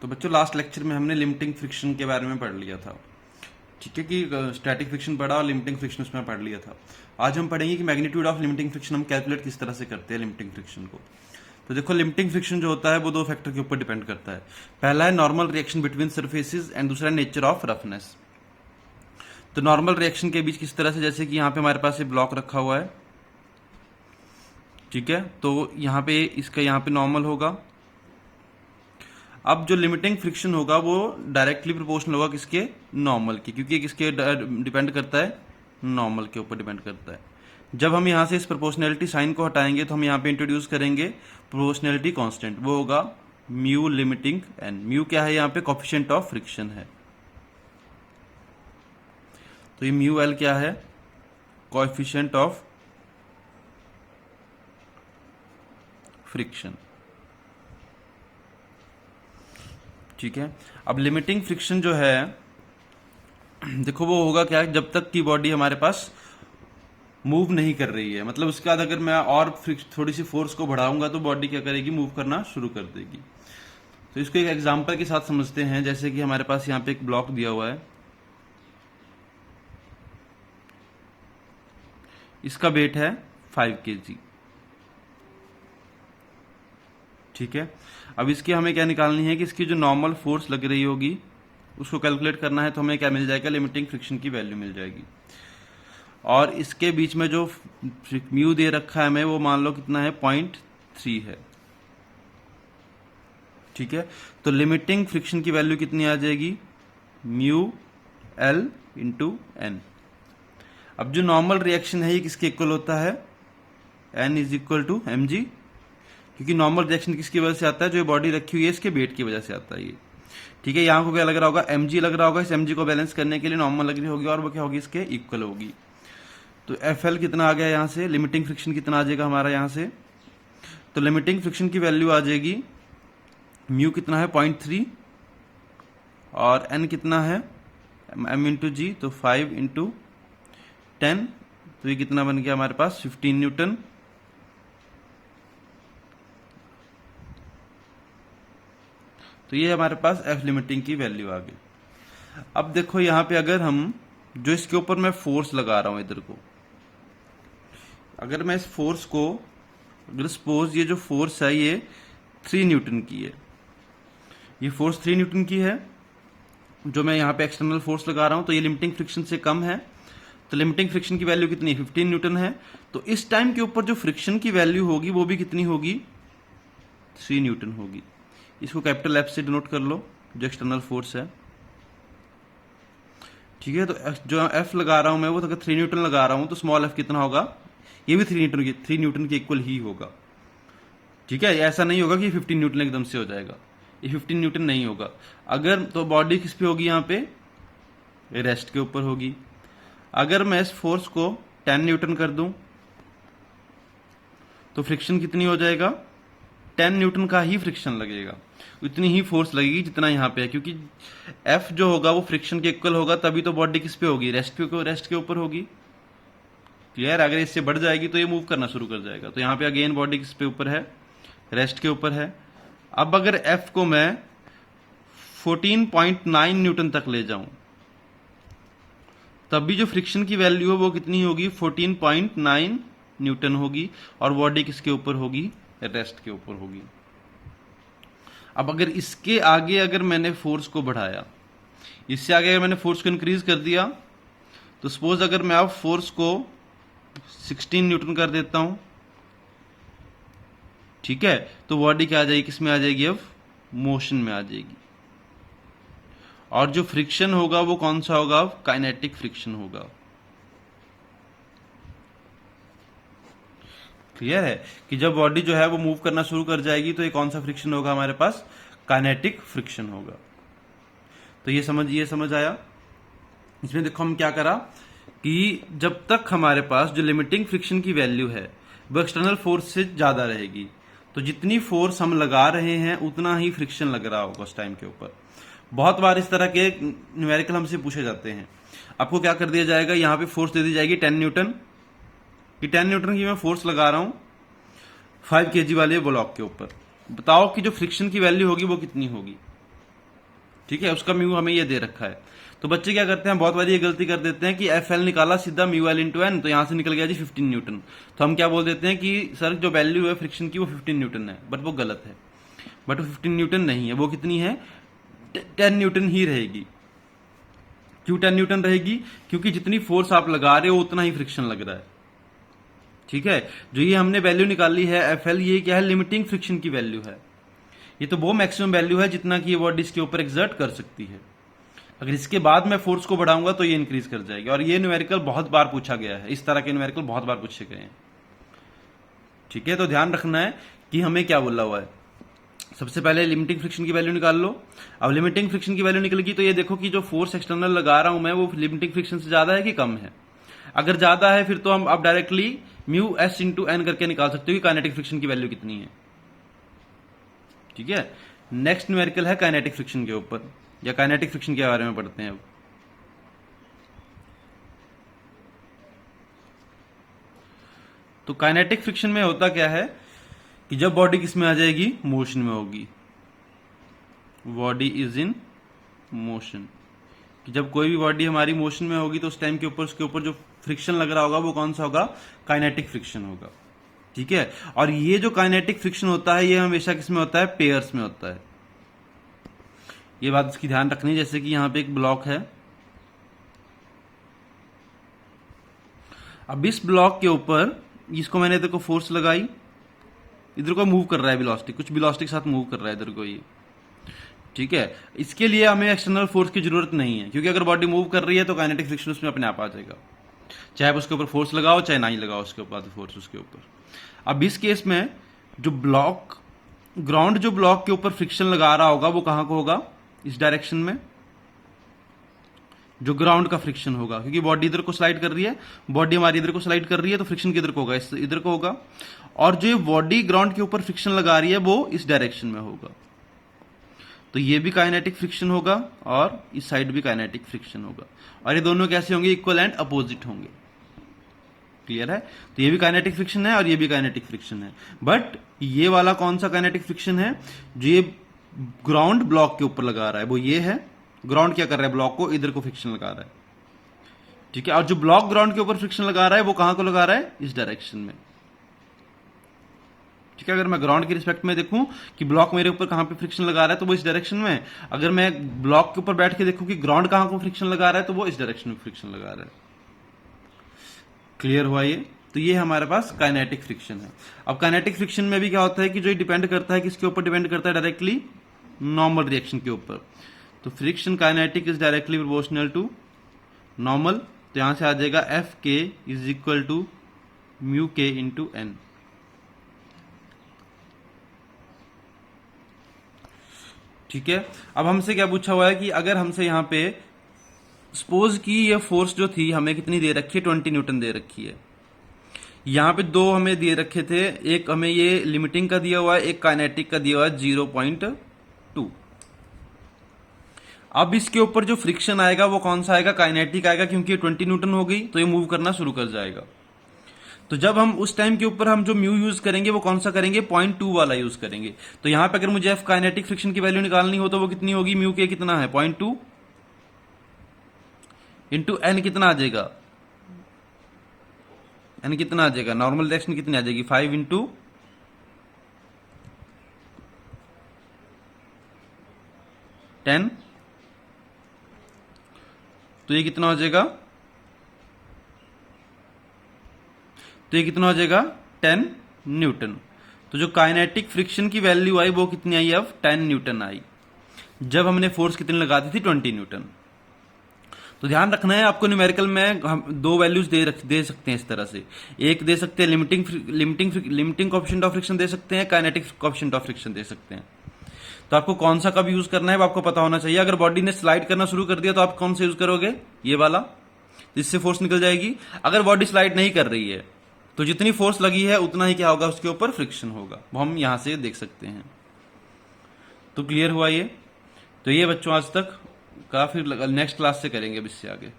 तो बच्चों last lecture में हमने लिमिटिंग फ्रिक्शन के बारे में पढ़ लिया था, ठीक है, कि स्टैटिक फ्रिक्शन पढ़ा और लिमिटिंग फ्रिक्शन उसमें पढ़ लिया था। आज हम पढ़ेंगे कि मैग्नीट्यूड ऑफ लिमिटिंग फ्रिक्शन हम कैलकुलेट किस तरह से करते हैं लिमिटिंग फ्रिक्शन को। तो देखो, लिमिटिंग फ्रिक्शन जो होता है वो दो फैक्टर के ऊपर डिपेंड करता है। पहला है normal reaction between surfaces and दूसरा नेचर ऑफ रफनेस। तो नॉर्मल रिएक्शन के बीच किस तरह से, जैसे कि यहाँ पे हमारे पास ये ब्लॉक रखा हुआ है, ठीक है, तो यहाँ पे इसका यहाँ पे नॉर्मल होगा। अब जो लिमिटिंग फ्रिक्शन होगा वो डायरेक्टली प्रोपोर्शनल होगा किसके, नॉर्मल के, क्योंकि ये किसके डिपेंड करता है, नॉर्मल के ऊपर डिपेंड करता है। जब हम यहाँ से इस प्रोपोर्शनैलिटी साइन को हटाएंगे तो हम यहाँ पे इंट्रोड्यूस करेंगे प्रोपोर्शनैलिटी कांस्टेंट, वो होगा म्यू लिमिटिंग एन। म्यू क्या है, यहाँ पे कोएफिशिएंट ऑफ फ्रिक्शन है, तो ये म्यू एल क्या है, कोएफिशिएंट ऑफ फ्रिक्शन, ठीक है। अब लिमिटिंग फ्रिक्शन जो है, देखो वो होगा क्या, जब तक की बॉडी हमारे पास मूव नहीं कर रही है, मतलब उसके बाद अगर मैं और थोड़ी सी फोर्स को बढ़ाऊंगा तो बॉडी क्या करेगी, मूव करना शुरू कर देगी। तो इसको एक एग्जांपल के साथ समझते हैं। जैसे कि हमारे पास यहाँ पे एक ब्लॉक दिया हुआ है, इसका वेट है 5 kg, ठीक है। अब इसकी हमें क्या निकालनी है कि इसकी जो नॉर्मल फोर्स लग रही होगी उसको कैलकुलेट करना है। तो हमें क्या मिल जाएगा, लिमिटिंग फ्रिक्शन की वैल्यू मिल जाएगी। और इसके बीच में जो म्यू दे रखा है हमें, वो मान लो कितना है, 0.3 है, ठीक है। तो लिमिटिंग फ्रिक्शन की वैल्यू कितनी आ जाएगी, म्यू एल इंटू एन। अब जो नॉर्मल रिएक्शन है ये किसके इक्वल होता है, N is equal to m g, क्योंकि नॉर्मल रिएक्शन किसकी वजह से आता है, जो बॉडी रखी हुई है इसके वेट की वजह से आता है ये, ठीक है। यहाँ को क्या लग रहा होगा, एम जी लग रहा होगा। इस एम जी को बैलेंस करने के लिए नॉर्मल लग रही होगी और वो क्या होगी, इसके इक्वल होगी। तो एफ एल कितना आ गया यहाँ से, लिमिटिंग फ्रिक्शन कितना आ जाएगा हमारा यहाँ से, तो लिमिटिंग फ्रिक्शन की वैल्यू आ जाएगी, म्यू कितना है 0.3 और एन कितना है, एम इंटू जी, तो 5 इंटू 10, तो ये कितना बन गया हमारे पास, 15 न्यूटन। तो ये हमारे पास एफ लिमिटिंग की वैल्यू आ गई। अब देखो यहाँ पे अगर हम जो इसके ऊपर मैं फोर्स लगा रहा हूं इधर को, अगर मैं इस फोर्स को, अगर सपोज ये जो फोर्स है ये 3 न्यूटन की है, ये फोर्स 3 न्यूटन की है, जो मैं यहाँ पे एक्सटर्नल फोर्स लगा रहा हूं, तो ये लिमिटिंग फ्रिक्शन से कम है। तो लिमिटिंग फ्रिक्शन की वैल्यू कितनी, 15 न्यूटन है। तो इस टाइम के ऊपर जो फ्रिक्शन की वैल्यू होगी वो भी कितनी होगी, 3 न्यूटन होगी। इसको कैपिटल एफ से डिनोट कर लो, जो एक्सटर्नल फोर्स है, ठीक है। तो जो एफ लगा रहा हूं मैं, वो अगर 3 न्यूटन लगा रहा हूं तो स्मॉल एफ कितना होगा, ये भी 3 न्यूटन के इक्वल ही होगा, ठीक है। ऐसा नहीं होगा कि 15 न्यूटन एकदम से हो जाएगा, ये 15 न्यूटन नहीं होगा। अगर तो बॉडी किस पे होगी, यहाँ पे रेस्ट के ऊपर होगी। अगर मैं इस फोर्स को 10 न्यूटन कर दूं तो फ्रिक्शन कितनी हो जाएगा, 10 न्यूटन का ही फ्रिक्शन लगेगा, उतनी ही फोर्स लगेगी जितना यहाँ पे है, क्योंकि एफ जो होगा वो फ्रिक्शन के इक्वल होगा, तभी तो बॉडी किस पे होगी, रेस्ट के ऊपर होगी, क्लियर। अगर इससे बढ़ जाएगी तो ये मूव करना शुरू कर जाएगा। तो यहाँ पे अगेन बॉडी किस पे ऊपर है, रेस्ट के ऊपर है। अब अगर एफ को मैं 14.9 न्यूटन तक ले जाऊं, तब भी जो फ्रिक्शन की वैल्यू है वो कितनी होगी, 14.9 न्यूटन होगी, और बॉडी किसके ऊपर होगी, रेस्ट के ऊपर होगी। अब अगर इसके आगे अगर मैंने फोर्स को बढ़ाया, इससे आगे अगर मैंने फोर्स को इंक्रीज कर दिया, तो सपोज अगर मैं अब फोर्स को 16 न्यूटन कर देता हूं, ठीक है, तो बॉडी क्या आ जाएगी, किस में आ जाएगी, अब मोशन में आ जाएगी। और जो फ्रिक्शन होगा वो कौन सा होगा, अब काइनेटिक फ्रिक्शन होगा। क्लियर है कि जब बॉडी जो है वो मूव करना शुरू कर जाएगी तो ये कौन सा फ्रिक्शन होगा हमारे पास, काइनेटिक फ्रिक्शन होगा। तो ये समझ आया। इसमें देखो हम क्या करा कि जब तक हमारे पास जो लिमिटिंग फ्रिक्शन की वैल्यू है वो एक्सटर्नल फोर्स से ज्यादा रहेगी, तो जितनी फोर्स हम लगा रहे हैं उतना ही फ्रिक्शन लग रहा होगा उस टाइम के ऊपर। बहुत बार इस तरह के न्यूमेरिकल हमसे पूछे जाते हैं। आपको क्या कर दिया जाएगा, यहाँ पे फोर्स दे दी जाएगी 10 न्यूटन, कि 10 न्यूटन की मैं फोर्स लगा रहा हूं 5 kg वाले ब्लॉक के ऊपर, बताओ कि जो फ्रिक्शन की वैल्यू होगी वो कितनी होगी। ठीक है, उसका म्यू हमें ये दे रखा है। तो बच्चे क्या करते हैं, बहुत बार ये गलती कर देते हैं कि एफ एल निकाला सीधा म्यू एल इंटू एन, तो यहां से निकल गया जी 15 न्यूटन। तो हम क्या बोल देते हैं कि सर जो वैल्यू है फ्रिक्शन की वो 15 न्यूटन है, बट वो गलत है। बट वो 15 न्यूटन नहीं है, वो कितनी है, 10 न्यूटन ही रहेगी। क्यों 10 न्यूटन रहेगी, क्योंकि जितनी फोर्स आप लगा रहे हो उतना ही फ्रिक्शन लग रहा है। ठीक है, जो ये हमने वैल्यू निकाली है एफ एल, ये क्या है, लिमिटिंग फ्रिक्शन की वैल्यू है। ये तो वो मैक्सिमम वैल्यू है जितना कि ये बॉडी इसके ऊपर एक्सर्ट कर सकती है। अगर इसके बाद मैं फोर्स को बढ़ाऊंगा तो ये इंक्रीज कर जाएगी। और ये न्यूमेरिकल बहुत बार पूछा गया है, इस तरह के न्यूमेरिकल बहुत बार पूछे गए हैं। ठीक है, तो ध्यान रखना है कि हमें क्या बोला हुआ है। सबसे पहले लिमिटिंग फ्रिक्शन की वैल्यू निकाल लो। अब लिमिटिंग फ्रिक्शन की वैल्यू निकलेगी तो ये देखो कि जो फोर्स एक्सटर्नल लगा रहा हूं मैं, वो लिमिटिंग फ्रिक्शन से ज्यादा है कि कम है। अगर ज्यादा है फिर तो हम आप directly mu s into N करके निकाल सकते हो कि काइनेटिक फ्रिक्शन की वैल्यू कितनी है। ठीक है, नेक्स्ट न्यूमेरिकल है काइनेटिक फ्रिक्शन के ऊपर, या काइनेटिक फ्रिक्शन के बारे में पढ़ते हैं अब। तो काइनेटिक फ्रिक्शन में होता क्या है कि जब बॉडी किस में आ जाएगी, मोशन में होगी। बॉडी इज इन मोशन, कि जब कोई भी बॉडी हमारी मोशन में होगी तो उस टाइम के ऊपर उसके ऊपर जो फ्रिक्शन लग रहा होगा वो कौन सा होगा, काइनेटिक फ्रिक्शन होगा। ठीक है, और ये जो काइनेटिक फ्रिक्शन होता है ये हमेशा किस में होता है, पेयर्स में होता है। ये बात इसकी ध्यान रखनी, जैसे कि यहां पे एक ब्लॉक है, अब इस ब्लॉक के ऊपर इसको मैंने इधर को फोर्स लगाई, इधर को मूव कर रहा है वेलोसिटी, कुछ वेलोसिटी के साथ मूव कर रहा है इधर को ये। ठीक है, इसके लिए हमें एक्सटर्नल फोर्स की जरूरत नहीं है, क्योंकि अगर बॉडी मूव कर रही है तो काइनेटिक फ्रिक्शन उसमें अपने आप आ जाएगा, चाहे आप उसके ऊपर फोर्स लगाओ चाहे ना ही लगाओ उसके ऊपर फोर्स उसके ऊपर। अब इस केस में जो ब्लॉक, ग्राउंड जो ब्लॉक के ऊपर फ्रिक्शन लगा रहा होगा वो कहां को होगा, इस डायरेक्शन में, जो ग्राउंड का फ्रिक्शन होगा, क्योंकि बॉडी इधर को स्लाइड कर रही है, बॉडी हमारी इधर को स्लाइड कर रही है, तो फ्रिक्शन किधर को होगा, इधर को होगा। और जो बॉडी ग्राउंड के ऊपर फ्रिक्शन लगा रही है वो इस डायरेक्शन में होगा, तो ये भी काइनेटिक फ्रिक्शन होगा और इस साइड भी काइनेटिक फ्रिक्शन होगा। और ये दोनों कैसे होंगे, इक्वल एंड अपोजिट होंगे। क्लियर है, तो ये भी काइनेटिक फ्रिक्शन है और ये भी काइनेटिक फ्रिक्शन है। बट ये वाला कौन सा काइनेटिक फ्रिक्शन है, जो ये ग्राउंड ब्लॉक के ऊपर लगा रहा है वो ये है। ग्राउंड क्या कर रहा है, ब्लॉक को इधर को फ्रिक्शन लगा रहा है। ठीक है, और जो ब्लॉक ग्राउंड के ऊपर फ्रिक्शन लगा रहा है वो कहां को लगा रहा है, इस डायरेक्शन में। ठीक है, अगर मैं ग्राउंड के रिस्पेक्ट में देखूं कि ब्लॉक मेरे ऊपर कहां पे फ्रिक्शन लगा रहा है तो वो इस डायरेक्शन में। अगर मैं ब्लॉक के ऊपर बैठ के देखूं कि ग्राउंड कहां को फ्रिक्शन लगा रहा है तो वो इस डायरेक्शन में फ्रिक्शन लगा रहा है। क्लियर हुआ ये, तो ये हमारे पास काइनेटिक फ्रिक्शन है। अब काइनेटिक फ्रिक्शन में भी क्या होता है कि जो ये डिपेंड करता है, किसके ऊपर डिपेंड करता है, डायरेक्टली नॉर्मल रिएक्शन के ऊपर। तो friction kinetic is directly proportional to normal, तो यहां से आ जाएगा F k is equal to mu k into N. ठीक है, अब हमसे क्या पूछा हुआ है कि अगर हमसे यहां पे सपोज की ये फोर्स जो थी हमें कितनी दे रखी है, 20 न्यूटन दे रखी है। यहां पे दो हमें दे रखे थे, एक हमें ये लिमिटिंग का दिया हुआ है, एक काइनेटिक का दिया हुआ है 0.2। अब इसके ऊपर जो फ्रिक्शन आएगा वो कौन सा आएगा, काइनेटिक आएगा, क्योंकि 20 न्यूटन हो गई तो ये मूव करना शुरू कर जाएगा। तो जब हम उस टाइम के ऊपर हम जो म्यू यूज करेंगे वो कौन सा करेंगे, 0.2 वाला यूज करेंगे। तो यहां पे अगर मुझे एफ काइनेटिक फ्रिक्शन की वैल्यू निकालनी हो तो वो कितनी होगी, म्यू के कितना है 0.2 इंटू एन कितना आ जाएगा, एन कितना आ जाएगा, नॉर्मल डायरेक्शन कितनी आ जाएगी 5 इंटू 10, तो ये कितना हो जाएगा, तो ये कितना हो जाएगा 10 न्यूटन। तो जो काइनेटिक फ्रिक्शन की वैल्यू आई वो कितनी आई, अब 10 न्यूटन आई, जब हमने फोर्स कितनी लगा दी थी 20 न्यूटन। तो ध्यान रखना है आपको, न्यूमेरिकल में हम दो वैल्यूज दे सकते हैं इस तरह से। एक दे सकते हैं लिमिटिंग कोएफिशिएंट ऑफ फ्रिक्शन दे सकते हैं, काइनेटिक कोएफिशिएंट ऑफ फ्रिक्शन दे सकते हैं। तो आपको कौन सा कब यूज करना है वो आपको पता होना चाहिए। अगर बॉडी ने स्लाइड करना शुरू कर दिया तो आप कौन सा यूज करोगे, ये वाला, जिससे फोर्स निकल जाएगी। अगर बॉडी स्लाइड नहीं कर रही है तो जितनी फोर्स लगी है उतना ही क्या होगा, उसके ऊपर फ्रिक्शन होगा, वो हम यहां से देख सकते हैं। तो क्लियर हुआ ये। तो ये बच्चों आज तक काफी, नेक्स्ट क्लास से करेंगे अब इससे आगे।